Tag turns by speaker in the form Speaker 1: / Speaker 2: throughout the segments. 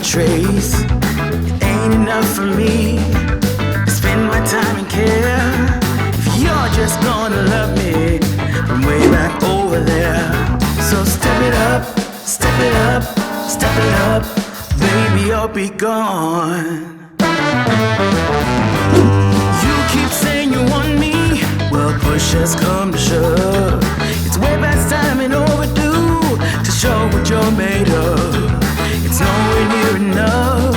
Speaker 1: trace. It ain't enough for me to spend my time and care. If you're just gonna love me from way back over there, so step it up, step it up, step it up, baby, or be gone. You keep saying you want me, well, push has come to shove. It's way past time and overdue to show what you're made of. It's nowhere near enough,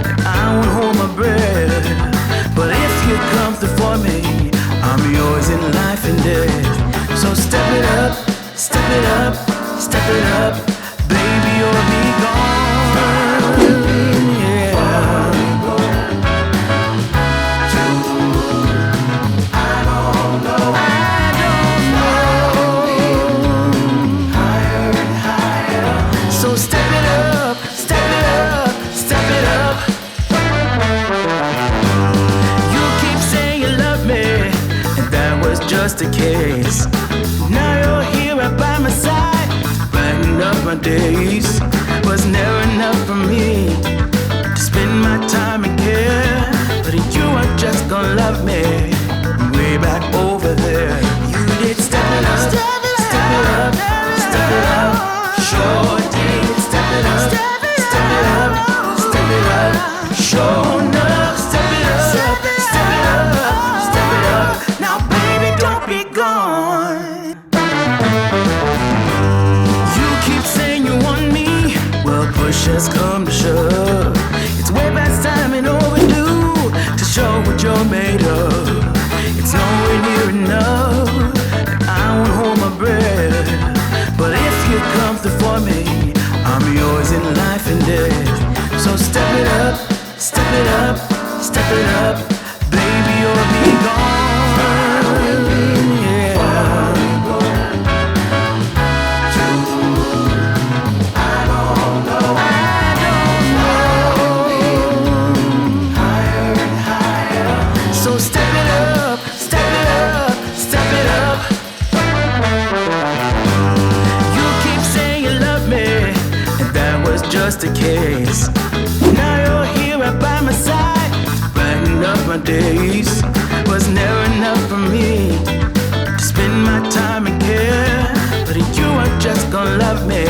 Speaker 1: and I won't hold my breath. But if you come through for me, I'm yours in life and death. So step it up, step it up, step it up, baby, or be gone. Just a case. Now you're here right by my side, brighten up my days. Was never enough for me to spend my time and care. But you are just gonna love me way back over there. You did step it up, step it up, step it up. Sure did step it up, step it up, step it up. Sure enough, step it up, step it up, step it up. Now be gone. You keep saying you want me, well, push has come to shove. It's way past time and overdue to show what you're made of. It's nowhere near enough, and I won't hold my breath. But if you come through for me, I'm yours in life and death. So step it up, step it up, step it up, baby, or be gone. Just a case. Now you're here right by my side, brighten up my days. Was never enough for me to spend my time and care. But you are just gonna love me